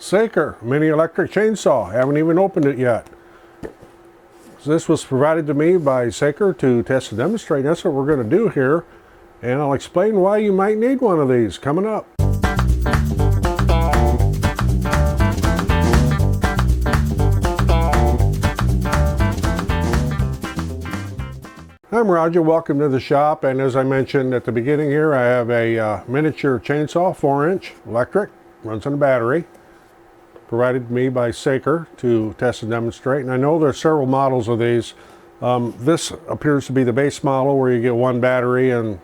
Saker mini electric chainsaw. Haven't even opened it yet. So this was provided to me by Saker to test and demonstrate. That's what we're going to do here. And I'll explain why you might need one of these coming up. I'm Roger, welcome to the shop, and as I mentioned at the beginning here, I have a miniature chainsaw, 4-inch, electric, runs on a battery, provided to me by Saker to test and demonstrate. And I know there's several models of these. This appears to be the base model where you get one battery and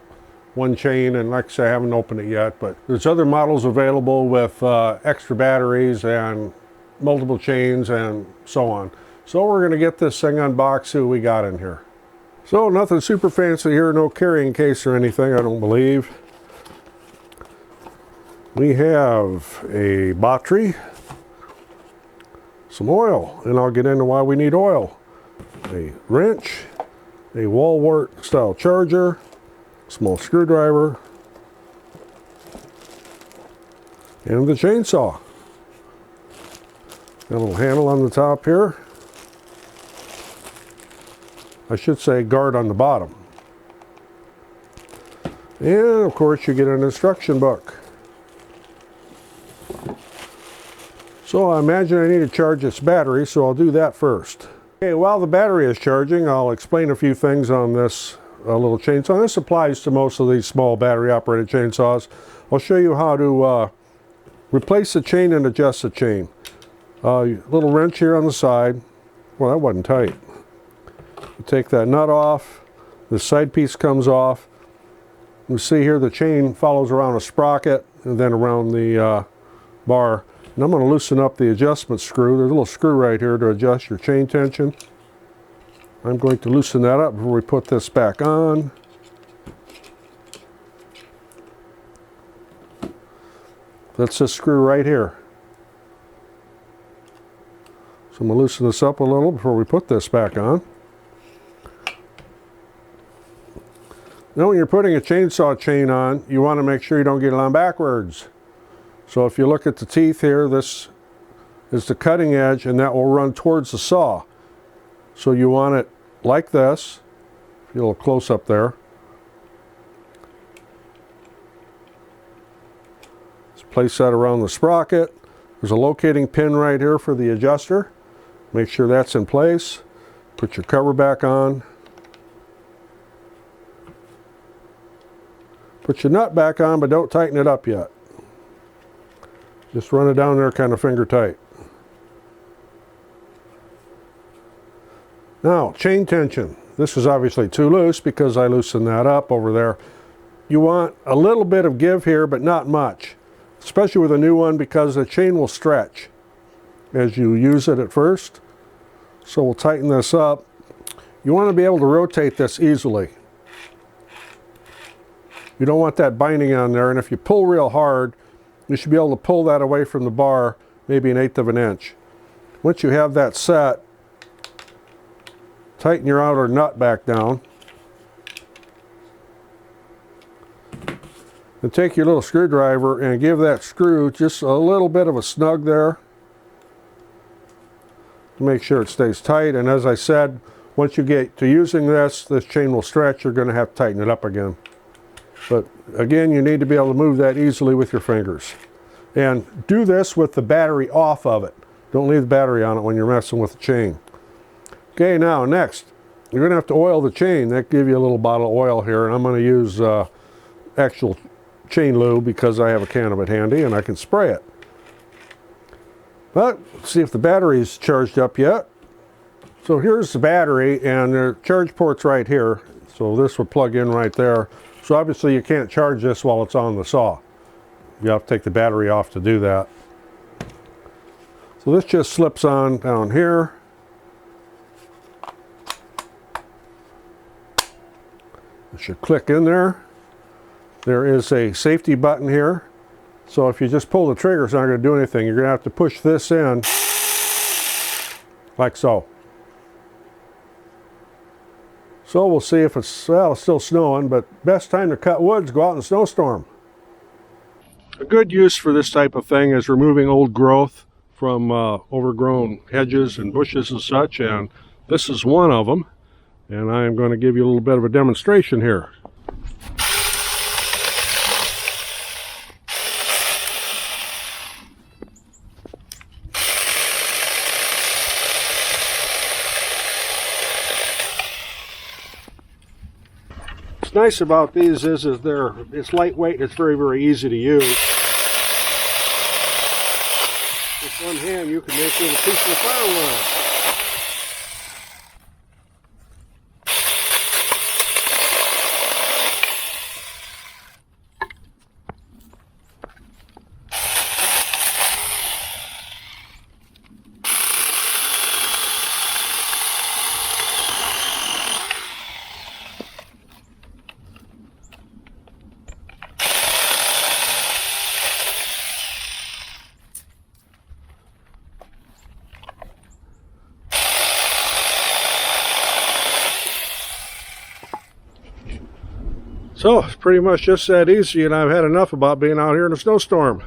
one chain, and like I say, I haven't opened it yet, but there's other models available with extra batteries and multiple chains and so on. So we're going to get this thing unboxed, see what we got in here. So nothing super fancy here, no carrying case or anything, I don't believe. We have a battery, some oil, and I'll get into why we need oil. A wrench, a wall wart style charger, small screwdriver, and the chainsaw. Got a little handle on the top here. I should say guard on the bottom. And of course you get an instruction book. So I imagine I need to charge this battery, so I'll do that first. Okay, while the battery is charging, I'll explain a few things on this little chainsaw. This applies to most of these small battery operated chainsaws. I'll show you how to replace the chain and adjust the chain. Little wrench here on the side. Well, that wasn't tight. You take that nut off, the side piece comes off. You see here the chain follows around a sprocket and then around the bar. And I'm going to loosen up the adjustment screw. There's a little screw right here to adjust your chain tension. I'm going to loosen that up before we put this back on. That's this screw right here. So I'm going to loosen this up a little before we put this back on. Now when you're putting a chainsaw chain on, you want to make sure you don't get it on backwards. So if you look at the teeth here, this is the cutting edge and that will run towards the saw. So you want it like this. Get a little close up there. Just place that around the sprocket. There's a locating pin right here for the adjuster. Make sure that's in place. Put your cover back on. Put your nut back on, but don't tighten it up yet. Just run it down there kind of finger tight. Now, chain tension. This is obviously too loose because I loosened that up over there. You want a little bit of give here, but not much. Especially with a new one because the chain will stretch as you use it at first. So we'll tighten this up. You want to be able to rotate this easily. You don't want that binding on there, and if you pull real hard, you should be able to pull that away from the bar, maybe 1/8 of an inch. Once you have that set, tighten your outer nut back down. And take your little screwdriver and give that screw just a little bit of a snug there. Make sure it stays tight, and as I said, once you get to using this chain will stretch. You're going to have to tighten it up again. But again, you need to be able to move that easily with your fingers. And do this with the battery off of it. Don't leave the battery on it when you're messing with the chain. Okay, now next, you're going to have to oil the chain. That gives you a little bottle of oil here, and I'm going to use actual chain lube because I have a can of it handy and I can spray it. But let's see if the battery's charged up yet. So here's the battery, and the charge port's right here. So this will plug in right there. So obviously you can't charge this while it's on the saw. You have to take the battery off to do that. So this just slips on down here. It should click in there. There is a safety button here. So if you just pull the trigger, it's not going to do anything. You're going to have to push this in like so. So we'll see if it's, well, it's still snowing, but best time to cut wood is go out in a snowstorm. A good use for this type of thing is removing old growth. from overgrown hedges and bushes and such, and this is one of them, and I am going to give you a little bit of a demonstration here. What's nice about these is it's lightweight and it's very easy to use. With one hand you can make it a piece of firewood. So it's pretty much just that easy, and I've had enough about being out here in a snowstorm.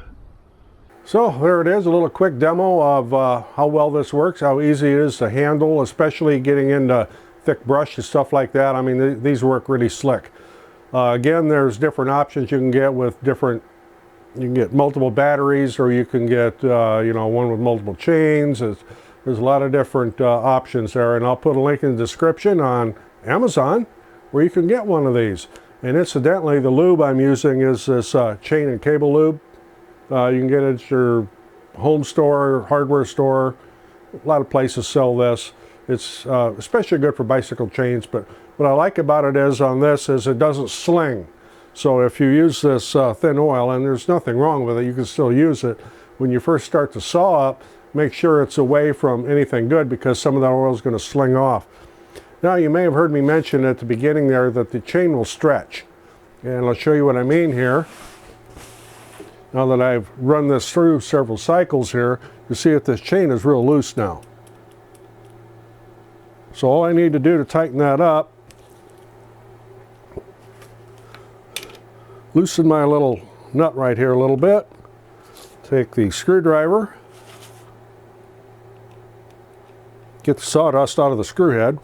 So there it is, a little quick demo of how well this works, how easy it is to handle, especially getting into thick brush and stuff like that. I mean, these work really slick. Again, there's different options you can get with different, you can get multiple batteries, or you can get you know, one with multiple chains. There's a lot of different options there, and I'll put a link in the description on Amazon where you can get one of these. And incidentally, the lube I'm using is this chain and cable lube. You can get it at your home store, hardware store. A lot of places sell this. It's especially good for bicycle chains, but what I like about it is on this is it doesn't sling. So if you use this thin oil, and there's nothing wrong with it, you can still use it. When you first start to saw up, make sure it's away from anything good, because some of that oil is going to sling off. Now, you may have heard me mention at the beginning there that the chain will stretch. And I'll show you what I mean here. Now that I've run this through several cycles here, you see that this chain is real loose now. So all I need to do to tighten that up, loosen my little nut right here a little bit, take the screwdriver, get the sawdust out of the screw head,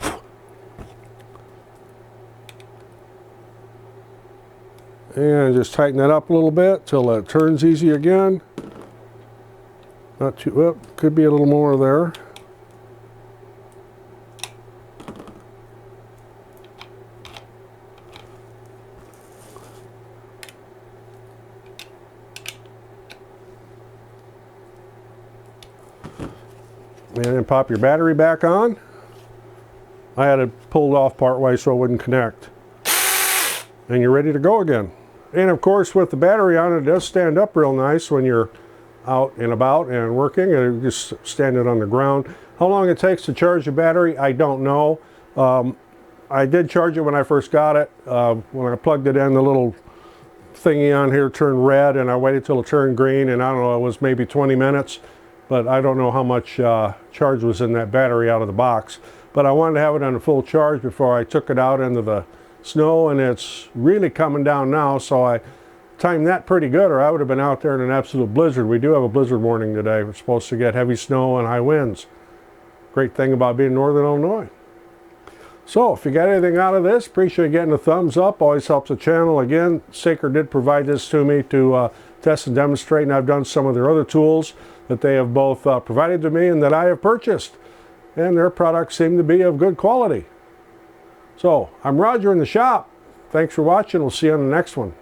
and just tighten that up a little bit till it turns easy again. Not too, well, could be a little more there. And then pop your battery back on. I had it pulled off part way so it wouldn't connect. And you're ready to go again. And of course, with the battery on, it does stand up real nice when you're out and about and working, and just stand it on the ground. How long it takes to charge the battery, I don't know. I did charge it when I first got it. When I plugged it in, the little thingy on here turned red, and I waited till it turned green, and I don't know, it was maybe 20 minutes. But I don't know how much charge was in that battery out of the box. But I wanted to have it on a full charge before I took it out into the snow, and it's really coming down now, so I timed that pretty good, or I would have been out there in an absolute blizzard. We do have a blizzard warning today. We're supposed to get heavy snow and high winds. Great thing about being in Northern Illinois. So if you got anything out of this, appreciate getting a thumbs up. Always helps the channel. Again, Saker did provide this to me to test and demonstrate, and I've done some of their other tools that they have both provided to me and that I have purchased, and their products seem to be of good quality. So I'm Roger in the shop. Thanks for watching. We'll see you on the next one.